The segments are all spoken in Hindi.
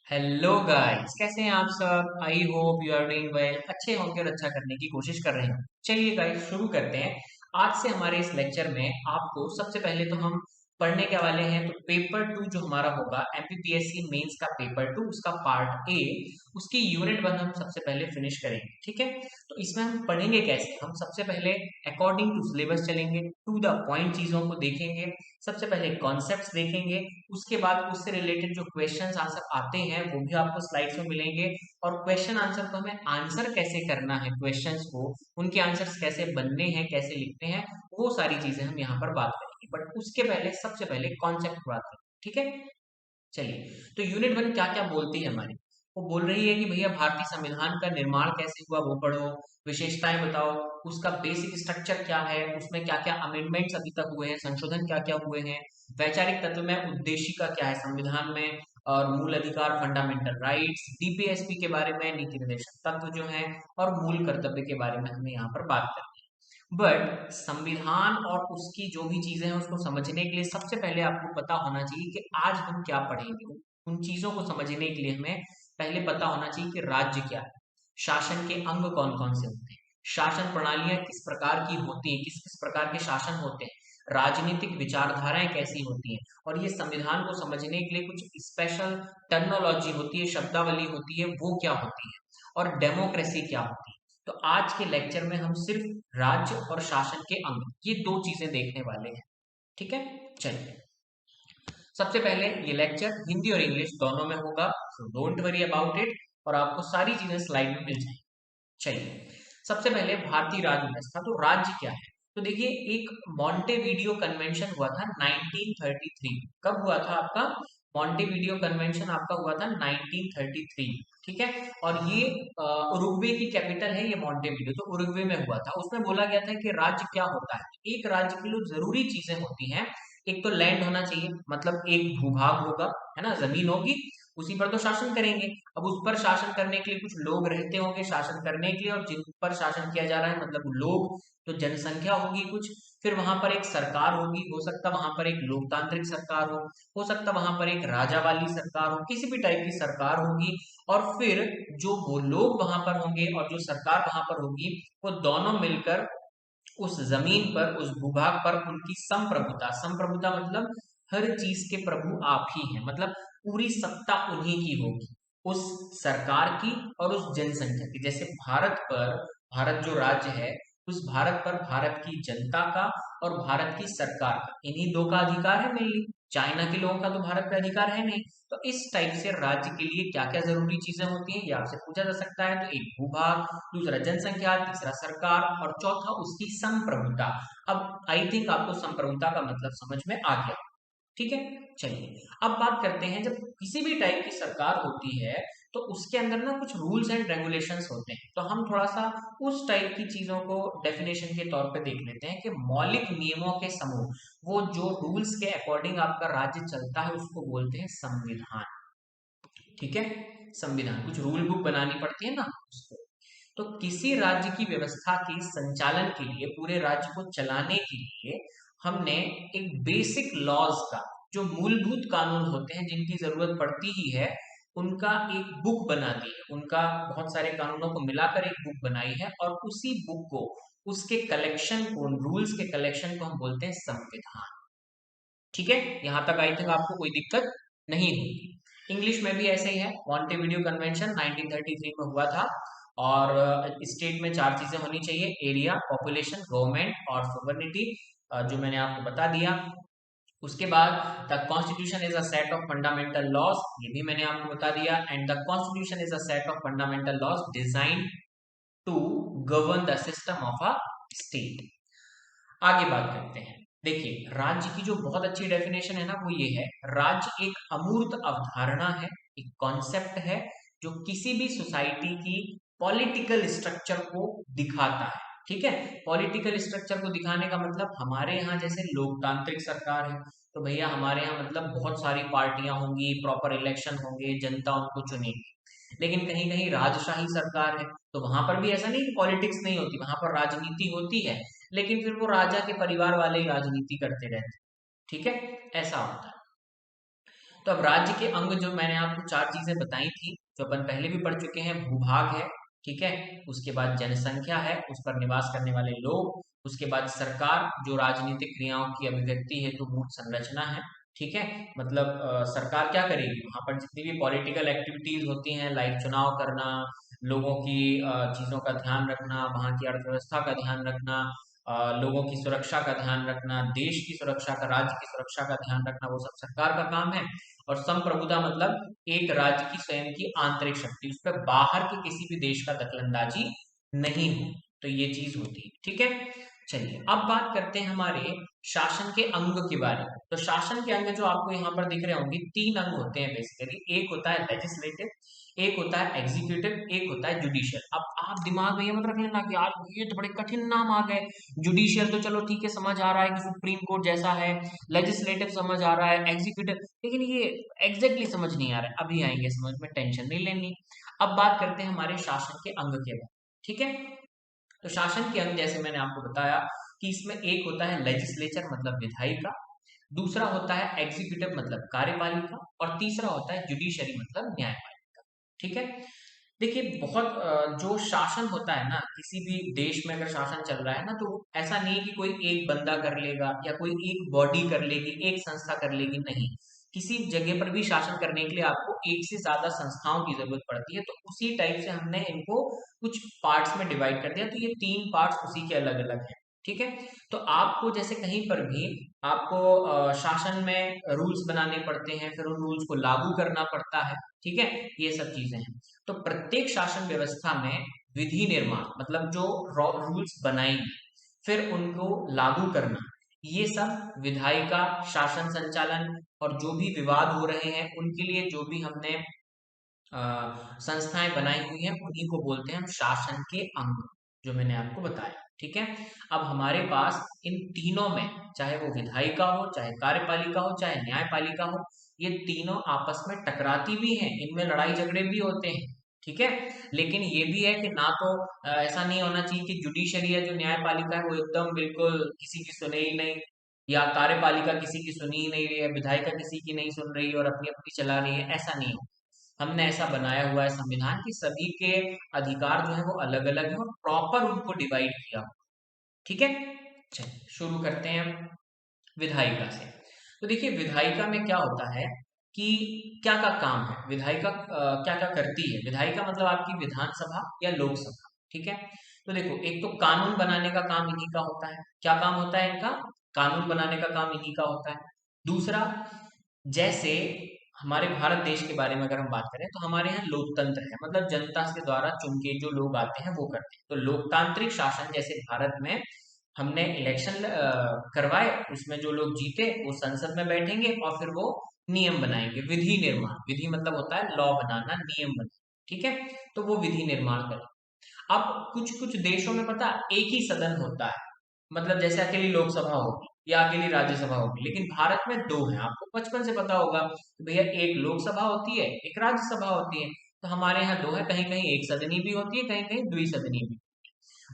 हेलो गाइस, कैसे हैं आप सब। I hope you are doing well. अच्छे होंगे और अच्छा करने की कोशिश कर रहे हैं। चलिए गाइस, शुरू करते हैं। आज से हमारे इस लेक्चर में आपको सबसे पहले तो हम पढ़ने के वाले हैं। तो पेपर टू जो हमारा होगा एमपीपीएससी मेंस का पेपर टू, उसका पार्ट ए, उसकी यूनिट वन हम सबसे पहले फिनिश करेंगे। ठीक है, तो इसमें हम पढ़ेंगे कैसे। हम सबसे पहले अकॉर्डिंग टू सिलेबस चलेंगे, टू द पॉइंट चीजों को देखेंगे। सबसे पहले कॉन्सेप्ट्स देखेंगे, उसके बाद उससे रिलेटेड जो क्वेश्चंस आंसर आते हैं वो भी आपको स्लाइड्स में मिलेंगे। और क्वेश्चन आंसर को हमें आंसर कैसे करना है, क्वेश्चंस को उनके आंसर्स कैसे बनने हैं, कैसे लिखते हैं, वो सारी चीजें हम यहाँ पर बात करेंगे। बट उसके पहले सबसे पहले कॉन्सेप्ट की बात करें। ठीक है, चलिए। तो यूनिट वन क्या क्या बोलती है हमारी। वो बोल रही है कि भैया भारतीय संविधान का निर्माण कैसे हुआ वो पढ़ो, विशेषताएं बताओ, उसका बेसिक स्ट्रक्चर क्या है, उसमें क्या क्या अमेंडमेंट्स अभी तक हुए हैं, संशोधन क्या क्या हुए हैं, वैचारिक तत्व में उद्देशिका क्या है संविधान में, और मूल अधिकार फंडामेंटल राइट्स, डीपीएसपी के बारे में, नीति निर्देशक तत्व जो है, और मूल कर्तव्य के बारे में हमें यहाँ पर बात करनी है। बट संविधान और उसकी जो भी चीजें हैं उसको समझने के लिए सबसे पहले आपको पता होना चाहिए कि आज हम क्या पढ़ेंगे। उन चीजों को समझने के लिए हमें पहले पता होना चाहिए कि राज्य क्या है, शासन के अंग कौन कौन से होते हैं, शासन प्रणालियां किस प्रकार की होती हैं, किस किस प्रकार के शासन होते हैं, राजनीतिक विचारधाराएं कैसी होती हैं, और ये संविधान को समझने के लिए कुछ स्पेशल टर्मिनोलॉजी होती है, शब्दावली होती है, वो क्या होती है, और डेमोक्रेसी क्या होती है। तो आज के लेक्चर में हम सिर्फ राज्य और शासन के अंग, ये दो चीजें देखने वाले हैं। ठीक है, चलिए। सबसे पहले ये लेक्चर हिंदी और इंग्लिश दोनों में होगा, so don't worry about it, और आपको सारी चीजें स्लाइड में मिल जाएंगी। चलिए, सबसे पहले भारतीय राज्य व्यवस्था। तो राज्य क्या है। तो देखिए, एक मॉन्टेविडियो कन्वेंशन हुआ था 1933। कब हुआ था आपका मॉन्टेविडियो कन्वेंशन? आपका हुआ था 1933। ठीक है, और ये उरुग्वे की कैपिटल है ये मॉन्टेविडियो, तो उरुग्वे में हुआ था। उसमें बोला गया था कि राज्य क्या होता है। एक राज्य के लिए जरूरी चीजें होती हैं। एक तो लैंड होना चाहिए, मतलब एक भूभाग होगा, है ना, जमीन होगी, उसी पर तो शासन करेंगे। अब उस पर शासन करने के लिए कुछ लोग रहते होंगे शासन करने के लिए, और जिन पर शासन किया जा रहा है मतलब लोग, तो जनसंख्या होगी कुछ। फिर वहां पर एक सरकार होगी, हो सकता वहां पर एक लोकतांत्रिक सरकार हो सकता वहां पर एक राजा वाली सरकार हो, किसी भी टाइप की सरकार होगी। और फिर जो वो लोग वहां पर होंगे और जो सरकार वहां पर होगी, वो दोनों मिलकर उस जमीन पर, उस भूभाग पर उनकी संप्रभुता, संप्रभुता मतलब हर चीज के प्रभु आप ही हैं, मतलब पूरी सत्ता उन्हीं की होगी, उस सरकार की और उस जनसंख्या की। जैसे भारत पर, भारत जो राज्य है, उस भारत पर भारत की जनता का और भारत की सरकार का, इन्हीं दो का अधिकार है मेनली। चाइना के लोगों का तो भारत पे अधिकार है नहीं। तो इस टाइप से राज्य के लिए क्या क्या जरूरी चीजें होती हैं ये आपसे पूछा जा सकता है। तो एक भूभाग, दूसरा जनसंख्या, तीसरा सरकार, और चौथा उसकी संप्रभुता। अब आई थिंक आपको संप्रभुता का मतलब समझ में आ गया। ठीक है, चलिए। अब बात करते हैं, जब किसी भी टाइप की सरकार होती है तो उसके अंदर ना कुछ रूल्स एंड रेगुलेशंस होते हैं। तो हम थोड़ा सा उस टाइप की चीजों को डेफिनेशन के तौर पे देख लेते हैं कि मौलिक नियमों के समूह, वो जो रूल्स के अकॉर्डिंग आपका राज्य चलता है उसको बोलते हैं संविधान। ठीक है, संविधान, कुछ रूल बुक बनानी पड़ती है ना उसको। तो किसी राज्य की व्यवस्था के संचालन के लिए, पूरे राज्य को चलाने के लिए, हमने एक बेसिक लॉज का, जो मूलभूत कानून होते हैं जिनकी जरूरत पड़ती ही है, उनका एक बुक बना दी है। उनका बहुत सारे कानूनों को मिलाकर एक बुक बनाई है, और उसी बुक को, उसके कलेक्शन को, रूल्स के कलेक्शन को हम बोलते हैं संविधान। ठीक है, यहां तक आई थिंक आपको कोई दिक्कत नहीं होगी। इंग्लिश में भी ऐसे ही है। मॉन्टेविडियो कन्वेंशन 1933 में हुआ था, और स्टेट में चार चीजें होनी चाहिए: एरिया, पॉपुलेशन, गवर्नमेंट और सोवर्निटी, जो मैंने आपको बता दिया। उसके बाद the constitution is a set of fundamental laws, ये भी मैंने आपको बता दिया। And the constitution is a set of fundamental laws design to govern the system of a state. आगे बात करते हैं। देखिए, राज्य की जो बहुत अच्छी डेफिनेशन है ना, वो ये है: राज्य एक अमूर्त अवधारणा है, एक कॉन्सेप्ट है, जो किसी भी सोसाइटी की पॉलिटिकल स्ट्रक्चर को दिखाता है। ठीक है, पॉलिटिकल स्ट्रक्चर को दिखाने का मतलब, हमारे यहाँ जैसे लोकतांत्रिक सरकार है, तो भैया हमारे यहाँ मतलब बहुत सारी पार्टियां होंगी, प्रॉपर इलेक्शन होंगे, जनता उनको चुनेगी। लेकिन कहीं कहीं राजशाही सरकार है, तो वहां पर भी ऐसा नहीं कि पॉलिटिक्स नहीं होती, वहां पर राजनीति होती है, लेकिन फिर वो राजा के परिवार वाले ही राजनीति करते रहते हैं। ठीक है, ऐसा होता है। तो अब राज्य के अंग जो मैंने आपको चार चीजें बताई थी, जो अपन पहले भी पढ़ चुके हैं। भूभाग है, ठीक है, उसके बाद जनसंख्या है, उस पर निवास करने वाले लोग, उसके बाद सरकार जो राजनीतिक क्रियाओं की अभिव्यक्ति हेतु मूल संरचना है, ठीक है, मतलब सरकार क्या करेगी, वहां पर जितनी भी पॉलिटिकल एक्टिविटीज होती हैं, लाइक चुनाव करना, लोगों की चीजों का ध्यान रखना, वहां की अर्थव्यवस्था का ध्यान रखना, लोगों की सुरक्षा का ध्यान रखना, देश की सुरक्षा का, राज्य की सुरक्षा का ध्यान रखना, वो सब सरकार का काम है। और संप्रभुता मतलब एक राज्य की स्वयं की आंतरिक शक्ति, उस पर बाहर के किसी भी देश का दखलंदाजी नहीं हो, तो ये चीज होती है, ठीक है। चलिए अब बात करते हैं हमारे शासन के अंग के बारे में। तो शासन के अंग जो आपको यहाँ पर दिख रहे होंगे, तीन अंग होते हैं बेसिकली। एक होता है लेजिस्लेटिव, एक होता है एग्जीक्यूटिव, एक होता है जुडिशियल। अब आप दिमाग में ये मत रख लेना कि यार ये तो बड़े कठिन नाम आ गए। जुडिशियल तो चलो ठीक है, समझ आ रहा है कि सुप्रीम कोर्ट जैसा है, लेजिस्लेटिव समझ आ रहा है, एग्जीक्यूटिव, लेकिन ये एग्जैक्टली समझ नहीं आ रहा है, अभी आएंगे समझ में, टेंशन नहीं लेनी। अब बात करते हैं हमारे शासन के अंग के बारे में, ठीक है। तो शासन के अंग जैसे मैंने आपको बताया कि इसमें एक होता है लेजिस्लेचर मतलब विधायिका, दूसरा होता है एग्जीक्यूटिव मतलब कार्यपालिका, और तीसरा होता है जुडिशरी मतलब न्यायपालिका, ठीक है। देखिए बहुत जो शासन होता है ना, किसी भी देश में अगर शासन चल रहा है ना, तो ऐसा नहीं है कि कोई एक बंदा कर लेगा या कोई एक बॉडी कर लेगी, एक संस्था कर लेगी, नहीं। किसी जगह पर भी शासन करने के लिए आपको एक से ज्यादा संस्थाओं की जरूरत पड़ती है। तो उसी टाइप से हमने इनको कुछ पार्ट्स में डिवाइड कर दिया, तो ये तीन पार्ट्स उसी के अलग अलग हैं, ठीक है। तो आपको जैसे कहीं पर भी आपको शासन में रूल्स बनाने पड़ते हैं, फिर उन रूल्स को लागू करना पड़ता है, ठीक है, ये सब चीजें हैं। तो प्रत्येक शासन व्यवस्था में विधि निर्माण मतलब जो रूल्स बनाएंगे फिर उनको लागू करना, ये सब विधायिका, शासन संचालन, और जो भी विवाद हो रहे हैं उनके लिए जो भी हमने संस्थाएं बनाई हुई हैं उन्हीं को बोलते हैं हम शासन के अंग, जो मैंने आपको बताया, ठीक है। अब हमारे पास इन तीनों में, चाहे वो विधायिका हो, चाहे कार्यपालिका हो, चाहे न्यायपालिका हो, ये तीनों आपस में टकराती भी हैं, इनमें लड़ाई झगड़े भी होते हैं, ठीक है। लेकिन ये भी है कि ना तो ऐसा नहीं होना चाहिए कि जुडिशरी है जो न्यायपालिका है वो एकदम बिल्कुल किसी की सुने ही नहीं, या कार्यपालिका किसी की सुनी ही नहीं रही है, विधायिका किसी की नहीं सुन रही है और अपनी अपनी चला रही है, ऐसा नहीं हो। हमने ऐसा बनाया हुआ है संविधान कि सभी के अधिकार जो है वो अलग अलग है और प्रॉपर उनको डिवाइड किया हुआ, ठीक है। चलिए शुरू करते हैं हम विधायिका से। तो देखिए विधायिका में क्या होता है कि क्या क्या काम है विधायिका, क्या क्या करती है विधायिका, मतलब आपकी विधानसभा या लोकसभा, ठीक है। तो देखो एक तो कानून बनाने का काम इन्हीं का होता है। क्या काम होता है इनका? कानून बनाने का काम इन्हीं का होता है। दूसरा, जैसे हमारे भारत देश के बारे में अगर हम बात करें तो हमारे यहाँ लोकतंत्र है, मतलब जनता के द्वारा चुन के जो लोग आते हैं वो करते हैं। तो लोकतांत्रिक शासन जैसे भारत में हमने इलेक्शन करवाए, उसमें जो लोग जीते वो संसद में बैठेंगे और फिर वो नियम बनाएंगे, विधि निर्माण, विधि मतलब होता है लॉ बनाना, नियम बनाना, ठीक है। तो वो विधि निर्माण करें। अब कुछ कुछ देशों में पता एक ही सदन होता है, मतलब जैसे अकेली लोकसभा होगी या अकेली राज्यसभा होगी, लेकिन भारत में दो हैं। आपको बचपन से पता होगा कि भैया एक लोकसभा होती है, एक राज्यसभा होती है। तो हमारे यहाँ दो है, कहीं कहीं एक सदनी भी होती है, कहीं कहीं द्विसदनी भी।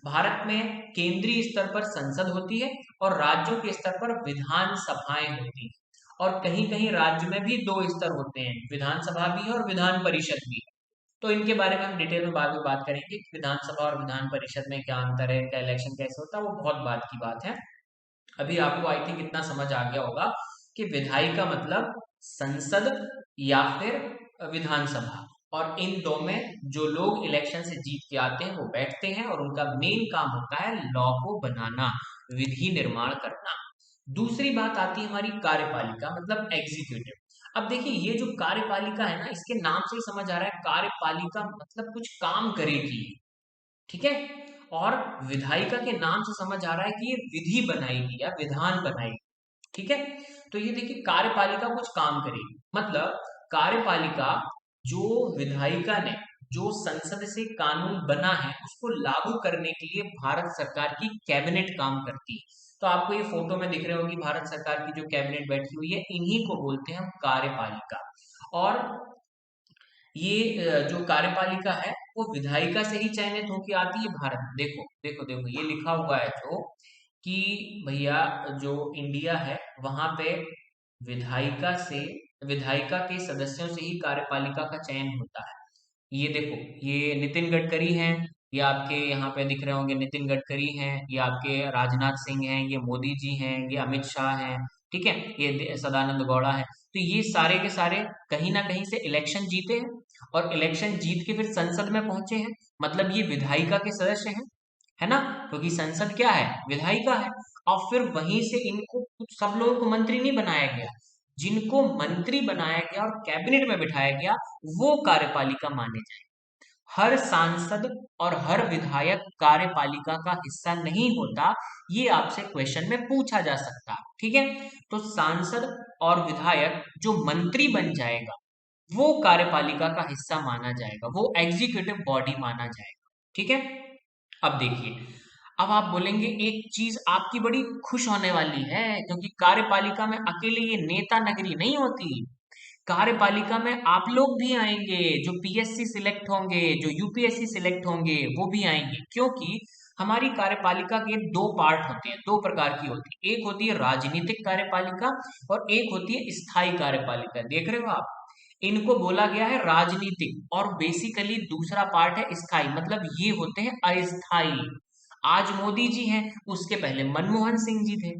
भारत में केंद्रीय स्तर पर संसद होती है और राज्यों के स्तर पर विधानसभाएं होती हैं। और कहीं कहीं राज्य में भी दो स्तर होते हैं, विधानसभा भी है और विधान परिषद भी है। तो इनके बारे में हम डिटेल में बाद में बात करेंगे कि विधानसभा और विधान परिषद में क्या अंतर है, क्या इलेक्शन कैसे होता है, वो बहुत बाद की बात है। अभी आपको आई थिंक इतना समझ आ गया होगा कि विधायी का मतलब संसद या फिर विधानसभा, और इन दो में जो लोग इलेक्शन से जीत के आते हैं वो बैठते हैं और उनका मेन काम होता है लॉ को बनाना, विधि निर्माण करना। दूसरी बात आती है हमारी कार्यपालिका मतलब एग्जीक्यूटिव। अब देखिए ये जो कार्यपालिका है ना, इसके नाम से ही समझ आ रहा है कार्यपालिका मतलब कुछ काम करेगी, ठीक है। और विधायिका के नाम से समझ आ रहा है कि ये विधि बनाएगी या विधान बनाएगी, ठीक है। तो ये देखिए कार्यपालिका कुछ काम करेगी, मतलब कार्यपालिका जो विधायिका ने जो संसद से कानून बना है उसको लागू करने के लिए भारत सरकार की कैबिनेट काम करती है। तो आपको ये फोटो में दिख रहे होगी भारत सरकार की जो कैबिनेट बैठी हुई है, इन्हीं को बोलते हैं हम कार्यपालिका। और ये जो कार्यपालिका है वो विधायिका से ही चयनित होकर आती है भारत में। देखो देखो देखो ये लिखा हुआ है जो कि भैया जो इंडिया है वहां पे विधायिका से विधायिका के सदस्यों से ही कार्यपालिका का चयन होता है। ये देखो, ये नितिन गडकरी हैं, ये आपके यहाँ पे दिख रहे होंगे, नितिन गडकरी हैं, ये आपके राजनाथ सिंह हैं, ये मोदी जी हैं, ये अमित शाह हैं, ठीक है, ये सदानंद गौड़ा है। तो ये सारे के सारे कहीं ना कहीं से इलेक्शन जीते हैं और इलेक्शन जीत के फिर संसद में पहुंचे हैं, मतलब ये विधायिका के सदस्य हैं, है ना, क्योंकि संसद क्या है, विधायिका है। और फिर वहीं से इनको सब लोगों को मंत्री नहीं बनाया गया, जिनको मंत्री बनाया गया और कैबिनेट में बिठाया गया वो कार्यपालिका माने जाए। हर सांसद और हर विधायक कार्यपालिका का हिस्सा नहीं होता, ये आपसे क्वेश्चन में पूछा जा सकता है, ठीक है। तो सांसद और विधायक जो मंत्री बन जाएगा वो कार्यपालिका का हिस्सा माना जाएगा, वो एग्जीक्यूटिव बॉडी माना जाएगा, ठीक है। अब देखिए, अब आप बोलेंगे एक चीज आपकी बड़ी खुश होने वाली है, क्योंकि कार्यपालिका में अकेले ये नेता नगरी नहीं होती, कार्यपालिका में आप लोग भी आएंगे, जो पीएससी सिलेक्ट होंगे, जो यूपीएससी सिलेक्ट होंगे वो भी आएंगे, क्योंकि हमारी कार्यपालिका के दो पार्ट होते हैं, दो प्रकार की होती है, एक होती है राजनीतिक कार्यपालिका और एक होती है स्थायी कार्यपालिका। देख रहे हो आप, इनको बोला गया है राजनीतिक और बेसिकली दूसरा पार्ट है स्थायी, मतलब ये होते हैं अस्थाई। आज मोदी जी हैं, उसके पहले मनमोहन सिंह जी थे,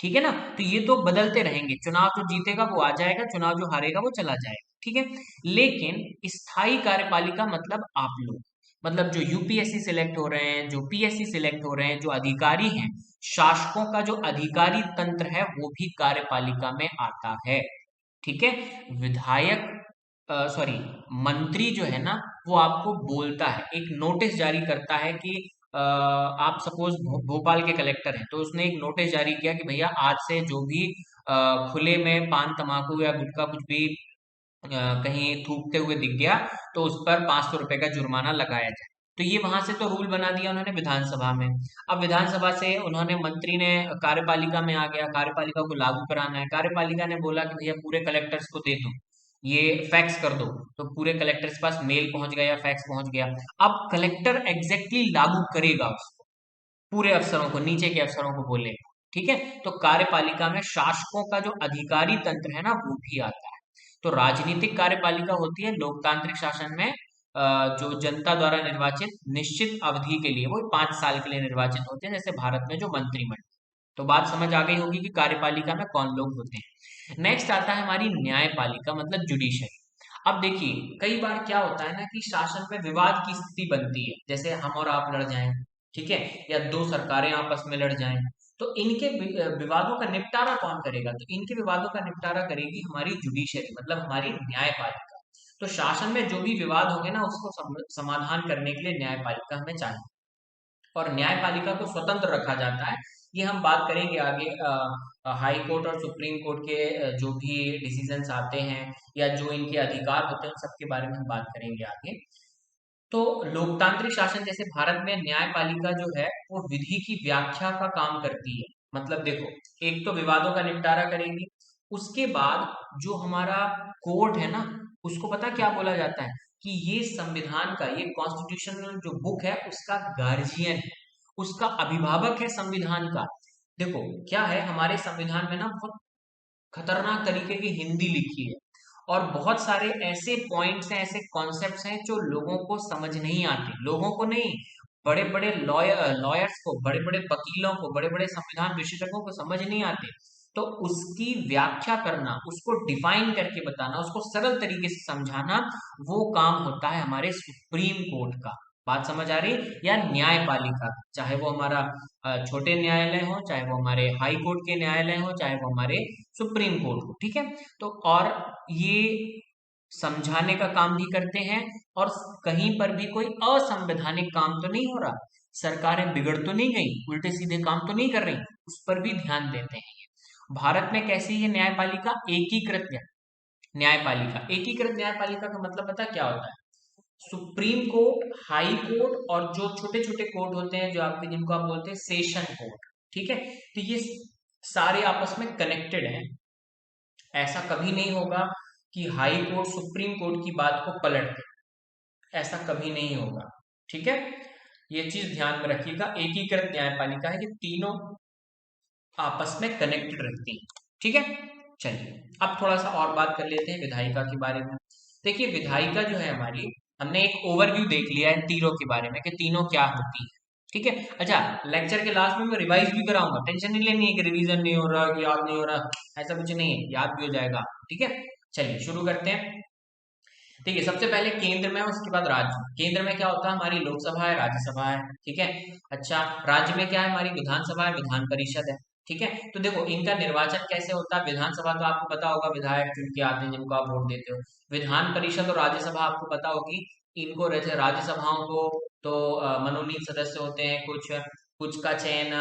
ठीक है ना। तो ये तो बदलते रहेंगे, चुनाव जो जीतेगा वो आ जाएगा, चुनाव जो हारेगा वो चला जाएगा, ठीक है। लेकिन स्थायी कार्यपालिका मतलब आप लोग, मतलब जो यूपीएससी सिलेक्ट हो रहे हैं, जो पीएससी सिलेक्ट हो रहे हैं, जो अधिकारी हैं, शासकों का जो अधिकारी तंत्र है वो भी कार्यपालिका में आता है, ठीक है। विधायक, सॉरी, मंत्री जो है ना, वो आपको बोलता है, एक नोटिस जारी करता है कि आप सपोज भोपाल के कलेक्टर हैं, तो उसने एक नोटिस जारी किया कि भैया आज से जो भी खुले में पान तमाकू या गुटखा कुछ भी कहीं थूकते हुए दिख गया तो उस पर 500 रुपए का जुर्माना लगाया जाए। तो ये वहां से तो रूल बना दिया उन्होंने विधानसभा में। अब विधानसभा से उन्होंने, मंत्री ने कार्यपालिका में आ गया, कार्यपालिका को लागू कराना है, कार्यपालिका ने बोला कि भैया पूरे कलेक्टर्स को दे दो, ये फैक्स कर दो, तो पूरे कलेक्टर्स के पास मेल पहुंच गया, फैक्स पहुंच गया। अब कलेक्टर एग्जैक्टली लागू करेगा उसको, पूरे अफसरों को, नीचे के अफसरों को बोलेगा, ठीक है। तो कार्यपालिका में शासकों का जो अधिकारी तंत्र है ना वो भी आता है। तो राजनीतिक कार्यपालिका होती है लोकतांत्रिक शासन में, जो जनता द्वारा निर्वाचित निश्चित अवधि के लिए, वो 5 साल के लिए निर्वाचित होते हैं, जैसे भारत में जो मंत्रिमंडल। तो बात समझ आ गई होगी कि कार्यपालिका में कौन लोग होते हैं। नेक्स्ट आता है हमारी न्यायपालिका, मतलब जुडिशरी। अब देखिए, कई बार क्या होता है ना कि शासन में विवाद की स्थिति बनती है, जैसे हम और आप लड़ जाएं, ठीक है, या दो सरकारें आपस में लड़ जाएं, तो इनके विवादों का निपटारा कौन करेगा, तो इनके विवादों का निपटारा करेगी हमारी जुडिशरी, मतलब हमारी न्यायपालिका। तो शासन में जो भी विवाद होंगे ना उसको समाधान करने के लिए न्यायपालिका हमें चाहिए, और न्यायपालिका को स्वतंत्र रखा जाता है। ये हम बात करेंगे आगे, हाई कोर्ट और सुप्रीम कोर्ट के जो भी डिसीजंस आते हैं या जो इनके अधिकार होते हैं उन सबके बारे में हम बात करेंगे आगे। तो लोकतांत्रिक शासन जैसे भारत में न्यायपालिका जो है वो विधि की व्याख्या का काम करती है, मतलब देखो, एक तो विवादों का निपटारा करेगी, उसके बाद जो हमारा कोर्ट है ना, उसको पता क्या बोला जाता है कि ये संविधान का, ये कॉन्स्टिट्यूशनल जो बुक है उसका गार्जियन है, उसका अभिभावक है संविधान का। देखो क्या है, हमारे संविधान में ना बहुत खतरनाक तरीके की हिंदी लिखी है, और बहुत सारे ऐसे पॉइंट्स हैं, ऐसे कॉन्सेप्ट्स हैं जो लोगों को समझ नहीं आते, लोगों को नहीं, बड़े बड़े लॉयर्स को, बड़े बड़े वकीलों को, बड़े बड़े संविधान विशेषज्ञों को समझ नहीं आते। तो उसकी व्याख्या करना, उसको डिफाइन करके बताना, उसको सरल तरीके से समझाना, वो काम होता है हमारे सुप्रीम कोर्ट का। बात समझ आ रही, या न्यायपालिका, चाहे वो हमारा छोटे न्यायालय हो, चाहे वो हमारे हाई कोर्ट के न्यायालय हो, चाहे वो हमारे सुप्रीम कोर्ट हो, ठीक है। तो और ये समझाने का काम भी करते हैं, और कहीं पर भी कोई असंवैधानिक काम तो नहीं हो रहा, सरकारें बिगड़ तो नहीं गई, उल्टे सीधे काम तो नहीं कर रही, उस पर भी ध्यान देते हैं ये। भारत में कैसी है न्यायपालिका, एकीकृत न्यायपालिका। एकीकृत न्यायपालिका का मतलब पता क्या होता है, सुप्रीम कोर्ट, हाई कोर्ट और जो छोटे छोटे कोर्ट होते हैं जो आपके, जिनको आप बोलते हैं सेशन कोर्ट, ठीक है। तो ये सारे आपस में कनेक्टेड हैं। ऐसा कभी नहीं होगा कि हाई कोर्ट सुप्रीम कोर्ट की बात को पलट दे, ऐसा कभी नहीं होगा, ठीक है। ये चीज ध्यान में रखिएगा, एकीकृत न्यायपालिका है, ये तीनों आपस में कनेक्टेड रहती है, ठीक है। चलिए अब थोड़ा सा और बात कर लेते हैं विधायिका के बारे में। देखिए विधायिका जो है हमारी, हमने एक ओवरव्यू देख लिया है तीनों के बारे में कि तीनों क्या होती है। ठीक है, अच्छा लेक्चर के लास्ट में मैं रिवाइज भी कराऊंगा, टेंशन नहीं लेनी है कि रिवीजन नहीं हो रहा, कि याद नहीं हो रहा, ऐसा कुछ नहीं है, याद भी हो जाएगा। ठीक है, चलिए शुरू करते हैं। ठीक है, सबसे पहले केंद्र में, उसके बाद राज्य। केंद्र में क्या होता है, हमारी लोकसभा है, राज्यसभा है। ठीक है, अच्छा राज्य में क्या है, हमारी विधानसभा है, विधान परिषद है। ठीक है, तो देखो इनका निर्वाचन कैसे होता है। विधानसभा तो आपको पता होगा, विधायक चुन के आते हैं जिनको आप वोट देते हो। विधान परिषद और राज्यसभा आपको पता होगी, इनको राज्यसभाओं को तो मनोनीत सदस्य होते हैं कुछ, कुछ का चयन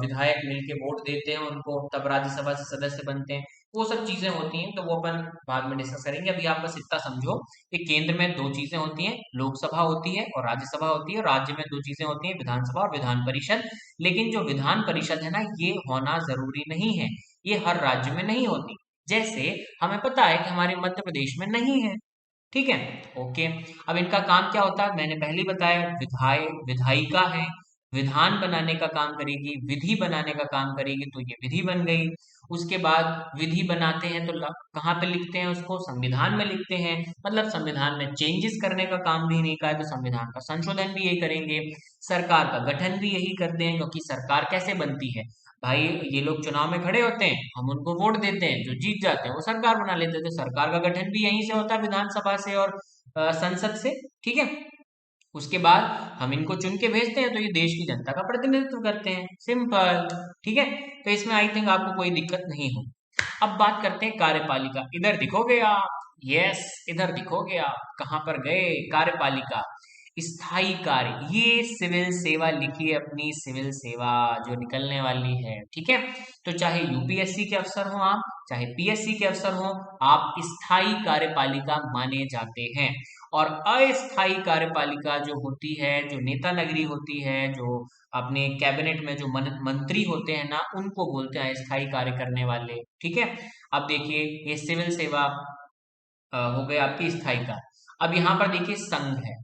विधायक मिलके वोट देते हैं उनको, तब राज्यसभा से सदस्य बनते हैं। वो सब चीजें होती हैं, तो वो अपन बाद में डिस्कस करेंगे। अभी आप बस इतना समझो कि केंद्र में दो चीजें होती हैं, लोकसभा होती है और राज्यसभा होती है। राज्य में दो चीजें होती हैं, विधानसभा और विधान परिषद। लेकिन जो विधान परिषद है ना, ये होना जरूरी नहीं है, ये हर राज्य में नहीं होती। जैसे हमें पता है कि हमारे मध्य प्रदेश में नहीं है। ठीक है, ओके। अब इनका काम क्या होता है, मैंने पहले ही बताया, विधायिका है, विधान बनाने का काम करेगी, विधि बनाने का काम करेगी, तो ये विधि बन गई। उसके बाद विधि बनाते हैं तो कहाँ पे लिखते हैं उसको, संविधान में लिखते हैं। मतलब संविधान में चेंजेस करने का काम भी नहीं का है, तो संविधान का संशोधन भी यही करेंगे। सरकार का गठन भी यही करते हैं, क्योंकि सरकार कैसे बनती है भाई, ये लोग चुनाव में खड़े होते हैं, हम उनको वोट देते हैं, जो जीत जाते हैं वो सरकार बना लेते हैं। तो सरकार का गठन भी यहीं से होता है, विधानसभा से और संसद से। ठीक है, उसके बाद हम इनको चुन के भेजते हैं, तो ये देश की जनता का प्रतिनिधित्व करते हैं, सिंपल। ठीक है, तो इसमें आई थिंक आपको कोई दिक्कत नहीं हो। अब बात करते हैं कार्यपालिका। इधर दिखोगे आप, यस इधर दिखोगे आप, कहाँ पर गए, कार्यपालिका। स्थायी कार्य, ये सिविल सेवा लिखिए अपनी, सिविल सेवा जो निकलने वाली है। ठीक है, तो चाहे यूपीएससी के अफसर हो आप, चाहे पीएससी के अफसर हो, आप स्थायी कार्यपालिका माने जाते हैं। और अस्थायी कार्यपालिका जो होती है, जो नेता नगरी होती है, जो अपने कैबिनेट में जो मंत्री होते हैं ना, उनको बोलते हैं अस्थायी कार्य करने वाले। ठीक है, अब देखिए ये सिविल सेवा हो गए आपकी स्थायी कार्य। अब यहाँ पर देखिए संघ है,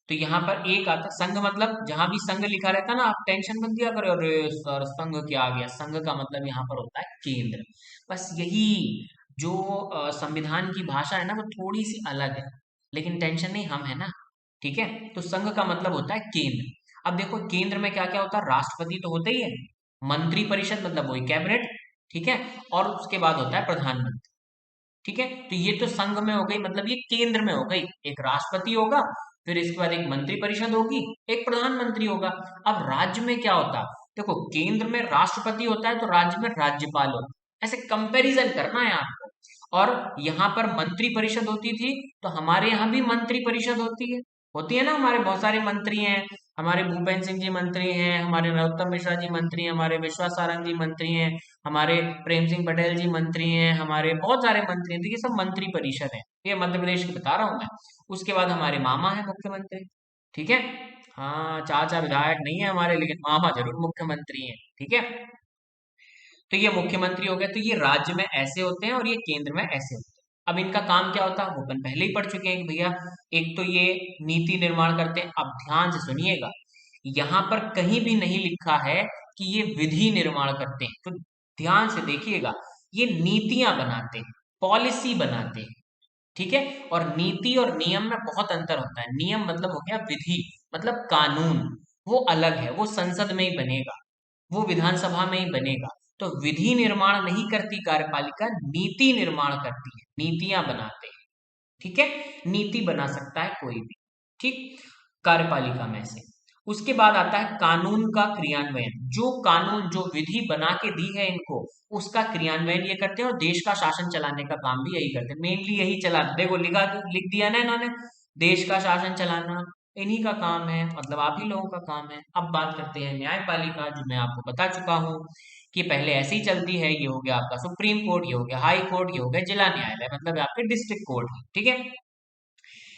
तो यहाँ पर एक आता संघ, मतलब जहां भी संघ लिखा रहता है ना, आप टेंशन मत दिया करो, अरे सर संघ क्या आ गया। संघ का मतलब यहाँ पर होता है केंद्र। बस यही, जो संविधान की भाषा है ना, वो थोड़ी सी अलग है, लेकिन टेंशन नहीं, हम है ना। ठीक है, तो संघ का मतलब होता है केंद्र। अब देखो केंद्र में क्या क्या होता है, राष्ट्रपति तो होता ही है, मंत्री परिषद मतलब वही कैबिनेट। ठीक है, और उसके बाद होता है प्रधानमंत्री। ठीक है, तो ये तो संघ में हो गई, मतलब ये केंद्र में हो गई। एक राष्ट्रपति होगा, फिर इसके बाद एक मंत्री परिषद होगी, एक प्रधानमंत्री होगा। अब राज्य में क्या होता, देखो केंद्र में राष्ट्रपति होता है, तो राज्य में राज्यपाल होता है। ऐसे कंपैरिजन करना है आपको। और यहाँ पर मंत्री परिषद होती थी, तो हमारे यहाँ भी मंत्री परिषद होती है ना, हमारे बहुत सारे मंत्री हैं। हमारे भूपेंद्र सिंह जी मंत्री हैं, हमारे नरोत्तम मिश्रा जी मंत्री हैं, हमारे विश्वास सारंग जी मंत्री हैं, हमारे प्रेम सिंह पटेल जी मंत्री हैं, हमारे बहुत सारे मंत्री हैं। तो ये सब मंत्री परिषद है, ये मध्य प्रदेश की बता रहा हूँ मैं। उसके बाद हमारे मामा है मुख्यमंत्री। ठीक है, हाँ चाचा विधायक नहीं है हमारे, लेकिन मामा जरूर मुख्यमंत्री हैं। ठीक है, तो ये मुख्यमंत्री हो गए, तो ये राज्य में ऐसे होते हैं और ये केंद्र में ऐसे होते हैं। अब इनका काम क्या होता है, वो अपन पहले ही पढ़ चुके हैं कि भैया, एक तो ये नीति निर्माण करते हैं। अब ध्यान से सुनिएगा, यहाँ पर कहीं भी नहीं लिखा है कि ये विधि निर्माण करते हैं, तो ध्यान से देखिएगा, ये नीतियां बनाते हैं, पॉलिसी बनाते हैं। ठीक है, और नीति और नियम में बहुत अंतर होता है। नियम मतलब हो गया विधि, मतलब कानून, वो अलग है, वो संसद में ही बनेगा, वो विधानसभा में ही बनेगा। तो विधि निर्माण नहीं करती कार्यपालिका, नीति निर्माण करती है, नीतियां बनाते हैं। ठीक है, नीति बना सकता है कोई भी। ठीक, कार्यपालिका में से। उसके बाद आता है कानून का क्रियान्वयन। जो कानून, जो विधि बना के दी है इनको, उसका क्रियान्वयन ये करते हैं, और देश का शासन चलाने का काम भी यही करते हैं। मेनली यही चला, देखो लिख दिया ना इन्होंने, देश का शासन चलाना इन्हीं का काम है, मतलब आप ही लोगों का काम है। अब बात करते हैं न्यायपालिका, जो मैं आपको बता चुका हूँ कि पहले ऐसे ही चलती है। ये हो गया आपका सुप्रीम कोर्ट, ये हो गया हाई कोर्ट, ये हो गया जिला न्यायालय, मतलब आपके डिस्ट्रिक्ट कोर्ट। ठीक है,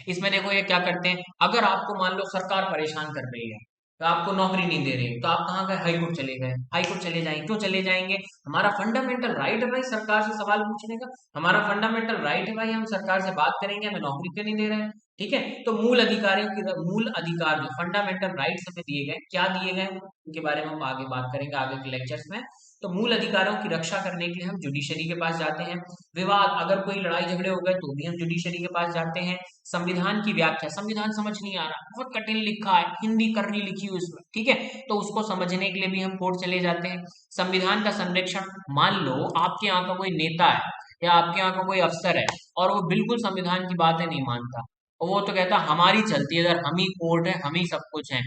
इसमें देखो ये क्या करते हैं, अगर आपको मान लो सरकार परेशान कर रही है, तो आपको नौकरी नहीं दे रही, तो आप कहाँ गए, हाई कोर्ट चले गए। हाई कोर्ट चले जाएंगे, क्यों चले जाएंगे, हमारा फंडामेंटल राइट है भाई सरकार से सवाल पूछने का, हमारा फंडामेंटल राइट है भाई, हम सरकार से बात करेंगे, हमें नौकरी क्यों नहीं दे रहे हैं। ठीक है। तो मूल अधिकार जो फंडामेंटल राइट्स हमें दिए गए, क्या दिए गए उनके बारे में हम आगे बात करेंगे आगे के लेक्चर्स में। तो मूल अधिकारों की रक्षा करने के लिए हम जुडिशरी के पास जाते हैं। विवाद, अगर कोई लड़ाई झगड़े हो गए तो भी हम जुडिशरी के पास जाते हैं। संविधान की व्याख्या, संविधान समझ नहीं आ रहा, बहुत कठिन लिखा है, हिंदी करनी लिखी हुई उसमें, ठीक है, तो उसको समझने के लिए भी हम कोर्ट चले जाते हैं। संविधान का संरक्षण, मान लो आपके यहाँ का कोई नेता है या आपके यहाँ का कोई अफसर है और वो बिल्कुल संविधान की बातें नहीं मानता, और वो तो कहता हमारी चलती है इधर, हम ही कोर्ट है, हम ही सब कुछ है।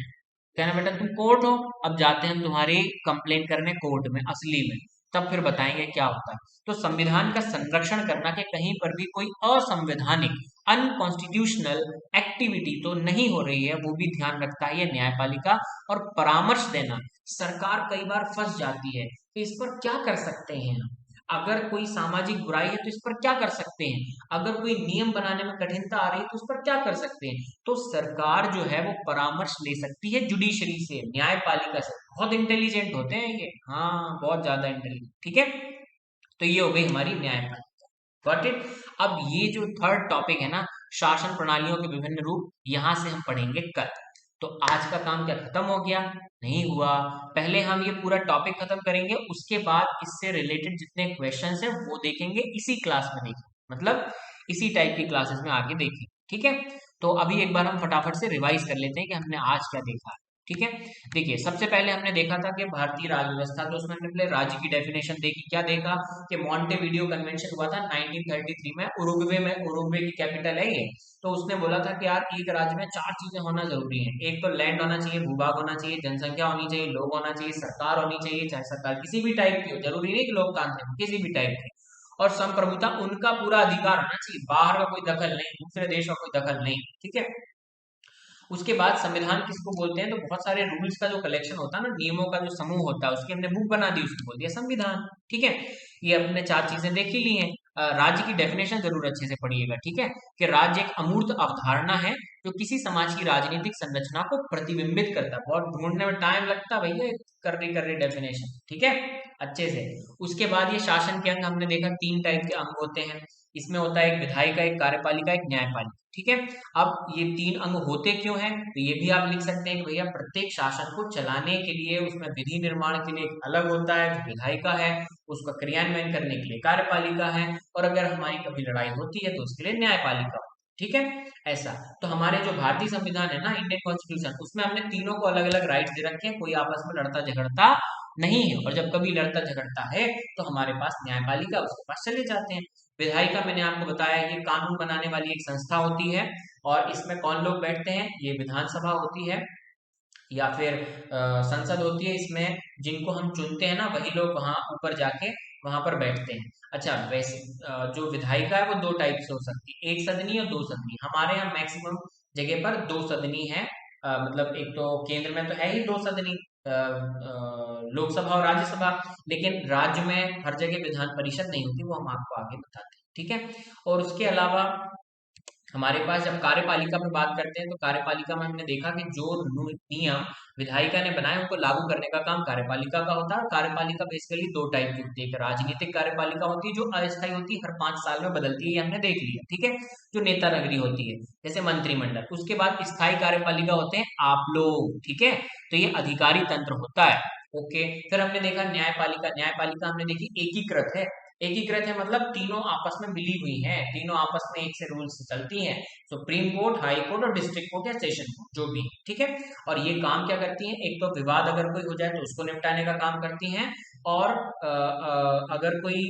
कहना बेटा तुम कोर्ट हो, अब जाते हैं हम तुम्हारी कंप्लेन करने कोर्ट में असली में, तब फिर बताएंगे क्या होता है। तो संविधान का संरक्षण करना कि कहीं पर भी कोई असंवैधानिक अनकॉन्स्टिट्यूशनल एक्टिविटी तो नहीं हो रही है, वो भी ध्यान रखता है ये न्यायपालिका। और परामर्श देना, सरकार कई बार फंस जाती है तो इस पर क्या कर सकते हैं हम, अगर कोई सामाजिक बुराई है तो इस पर क्या कर सकते हैं, अगर कोई नियम बनाने में कठिनता आ रही है तो उस पर क्या कर सकते हैं। तो सरकार जो है वो परामर्श ले सकती है जुडिशरी से, न्यायपालिका से। बहुत इंटेलिजेंट होते हैं ये, हाँ बहुत ज्यादा इंटेलिजेंट, ठीक है। तो ये हो गई हमारी न्यायपालिका, गॉट इट। अब ये जो थर्ड टॉपिक है ना, शासन प्रणालियों के विभिन्न रूप, यहां से हम पढ़ेंगे कल। तो आज का काम क्या खत्म हो गया? नहीं हुआ। पहले हम ये पूरा टॉपिक खत्म करेंगे, उसके बाद इससे रिलेटेड जितने क्वेश्चंस हैं वो देखेंगे, इसी क्लास में देखेंगे, मतलब इसी टाइप की क्लासेस में आगे देखेंगे, ठीक है। तो अभी एक बार हम फटाफट से रिवाइज कर लेते हैं कि हमने आज क्या देखा, ठीक है। देखिए सबसे पहले हमने देखा था कि भारतीय राज्य व्यवस्था, तो उसमें हमने पहले राज्य की डेफिनेशन देखी। क्या देखा कि मॉन्टेविडियो कन्वेंशन हुआ था 1933 में, उरुग्वे की कैपिटल है ये। तो उसने बोला था कि यार एक राज्य में चार चीजें होना जरूरी है, एक तो लैंड होना चाहिए, भूभाग होना चाहिए, जनसंख्या होनी चाहिए, लोग होना चाहिए, सरकार होनी चाहिए, चाहे सरकार किसी भी टाइप की हो, जरूरी नहीं कि लोकतांत्रिक, किसी भी टाइप की, और संप्रभुता, उनका पूरा अधिकार होना चाहिए, बाहर का कोई दखल नहीं, दूसरे देश का कोई दखल नहीं, ठीक है। उसके बाद संविधान किसको बोलते हैं, तो बहुत सारे रूल्स का जो कलेक्शन होता है ना, नियमों का जो समूह होता है, उसकी हमने बुक बना दी, उसको बोल दिया संविधान, ठीक है। ये अपने चार चीजें देख ही ली हैं। राज्य की डेफिनेशन जरूर अच्छे से पढ़िएगा, ठीक है, कि राज्य एक अमूर्त अवधारणा है जो किसी समाज की राजनीतिक संरचना को प्रतिबिंबित करता है। बहुत ढूंढने में टाइम लगता है भैया, कर रही डेफिनेशन, ठीक है, अच्छे से। उसके बाद ये शासन के अंग हमने देखा, तीन टाइप के अंग होते हैं, इसमें होता है एक विधायिका, एक कार्यपालिका, एक न्यायपालिका, ठीक है। अब ये तीन अंग होते क्यों हैं, तो ये भी आप लिख सकते हैं कि भैया प्रत्येक शासन को चलाने के लिए उसमें विधि निर्माण के लिए एक अलग होता है जो विधायिका है, उसका क्रियान्वयन करने के लिए कार्यपालिका है, और अगर हमारी कभी लड़ाई होती है तो उसके लिए न्यायपालिका, ठीक है। ऐसा, तो हमारे जो भारतीय संविधान है ना, इंडियन कॉन्स्टिट्यूशन, उसमें हमने तीनों को अलग अलग राइट्स दे रखे हैं, कोई आपस में लड़ता झगड़ता नहीं है, और जब कभी लड़ता झगड़ता है तो हमारे पास न्यायपालिका, उसके पास चले जाते हैं। विधायिका मैंने आपको बताया ये कानून बनाने वाली एक संस्था होती है, और इसमें कौन लोग बैठते हैं, ये विधानसभा होती है या फिर संसद होती है, इसमें जिनको हम चुनते हैं ना वही लोग वहां ऊपर जाके वहां पर बैठते हैं। अच्छा वैसे जो विधायिका है वो दो टाइप से हो सकती है, एक सदनी और दो सदनी। हमारे यहाँ मैक्सिमम जगह पर दो सदनी है, मतलब एक तो केंद्र में तो है ही दो सदनी, लोकसभा और राज्यसभा, लेकिन राज्य में हर जगह विधान परिषद नहीं होती, वो हम आपको आगे बताते हैं, ठीक है। और उसके अलावा हमारे पास जब कार्यपालिका पे बात करते हैं तो कार्यपालिका में हमने देखा कि जो नियम विधायिका ने बनाए उनको लागू करने का काम कार्यपालिका का होता है। कार्यपालिका बेसिकली दो टाइप की होती है, एक राजनीतिक कार्यपालिका होती है जो अस्थायी होती है, हर 5 साल में बदलती है, ये हमने देख लिया, ठीक है, जो नेता नगरी होती है जैसे मंत्रिमंडल। उसके बाद स्थायी कार्यपालिका होते हैं आप लोग, ठीक है, तो ये अधिकारी तंत्र होता है, ओके। फिर हमने देखा न्यायपालिका, न्यायपालिका हमने देखी एकीकृत है, एकीकृत है मतलब तीनों आपस में मिली हुई हैं, तीनों आपस में एक से रूल से चलती हैं, सुप्रीम कोर्ट, हाई कोर्ट और डिस्ट्रिक्ट कोर्ट या सेशन कोर्ट जो भी, ठीक है। और ये काम क्या करती हैं, एक तो विवाद अगर कोई हो जाए तो उसको निपटाने का काम करती हैं, और अगर कोई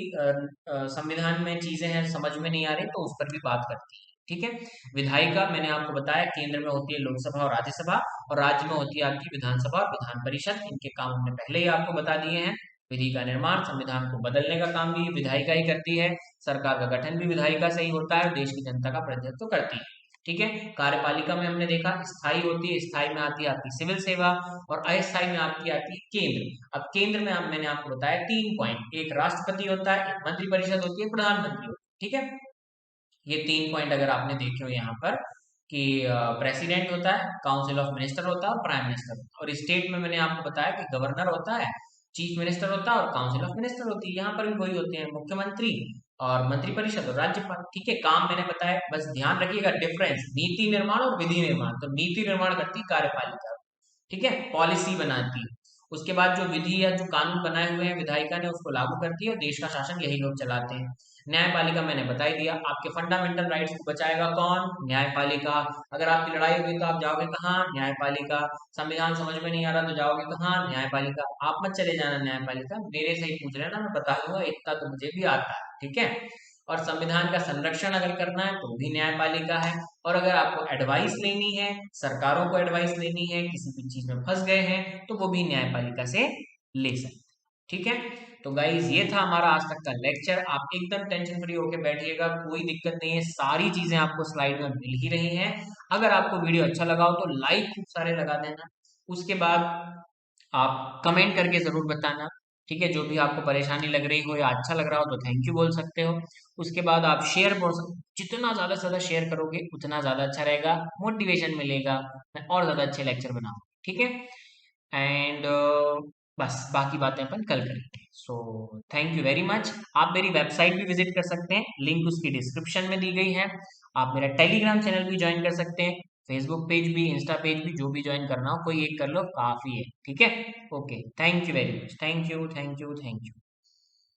संविधान में चीजें हैं समझ में नहीं आ रही तो उस पर भी बात करती है, ठीक है। विधायिका मैंने आपको बताया केंद्र में होती है लोकसभा और राज्यसभा, और राज्य में होती है आपकी विधानसभा और विधान परिषद। इनके काम हमने पहले ही आपको बता दिए हैं। विधि का निर्माण, संविधान को बदलने का काम भी विधायिका ही करती है, सरकार का गठन भी विधायिका से ही होता है, देश की जनता का प्रतिनिधित्व करती है, ठीक है। कार्यपालिका में हमने देखा स्थायी होती है, स्थायी में आती है आपकी सिविल सेवा, और अस्थायी में आपकी आती है केंद्र। अब केंद्र में मैंने आपको बताया 3 पॉइंट, एक राष्ट्रपति होता है, एक मंत्रिपरिषद होती है, प्रधानमंत्री होती है, ठीक है। ये 3 पॉइंट अगर आपने देखे हो यहाँ पर कि प्रेसिडेंट होता है, काउंसिल ऑफ मिनिस्टर होता है और प्राइम मिनिस्टर होता है, और स्टेट में मैंने आपको बताया कि गवर्नर होता है, चीफ मिनिस्टर होता है और काउंसिल ऑफ मिनिस्टर होती है। यहाँ पर भी वही होते हैं, मुख्यमंत्री, और मंत्रिपरिषद और राज्यपाल। ठीक है, काम मैंने बताया, बस ध्यान रखिएगा डिफरेंस नीति निर्माण और विधि निर्माण। तो नीति निर्माण करती है कार्यपालिका, ठीक है, पॉलिसी बनाती है। उसके बाद जो विधि या जो कानून बनाए हुए हैं विधायिका ने उसको लागू करती है, और देश का शासन यही लोग चलाते हैं। न्यायपालिका मैंने बता ही दिया, आपके फंडामेंटल राइट्स को बचाएगा कौन? न्यायपालिका। अगर आपकी लड़ाई होगी तो आप जाओगे कहाँ? न्यायपालिका। संविधान समझ में नहीं आ रहा तो जाओगे कहाँ? न्यायपालिका। आप मत चले जाना न्यायपालिका, मेरे से ही पूछ लेना, मैं बता दूंगा, इतना तो मुझे भी आता है, ठीक है। और संविधान का संरक्षण अगर करना है तो भी न्यायपालिका है। और अगर आपको एडवाइस लेनी है, सरकारों को एडवाइस लेनी है, किसी भी चीज में फंस गए हैं, तो वो भी न्यायपालिका से ले सकते हैं, ठीक है। तो गाइज ये था हमारा आज तक का लेक्चर। आप एकदम टेंशन फ्री होकर बैठिएगा, कोई दिक्कत नहीं है, सारी चीजें आपको स्लाइड में मिल ही रही हैं। अगर आपको वीडियो अच्छा लगा हो तो लाइक खूब सारे लगा देना। उसके बाद आप कमेंट करके जरूर बताना, ठीक है, जो भी आपको परेशानी लग रही हो या अच्छा लग रहा हो तो थैंक यू बोल सकते हो। उसके बाद आप शेयर बोल सकते, जितना ज्यादा से ज्यादा शेयर करोगे उतना ज्यादा अच्छा रहेगा, मोटिवेशन मिलेगा, मैं और ज्यादा अच्छे लेक्चर बनाऊंगा, ठीक है। एंड बस बाकी बातें अपन कल करेंगे। So thank you very much. आप मेरी वेबसाइट भी विजिट कर सकते हैं, लिंक उसकी डिस्क्रिप्शन में दी गई है। आप मेरा टेलीग्राम चैनल भी ज्वाइन कर सकते हैं, फेसबुक पेज भी, इंस्टा पेज भी, जो भी ज्वाइन करना हो कोई एक कर लो, काफी है, ठीक है। Okay, thank you very much, thank you, thank you, thank you.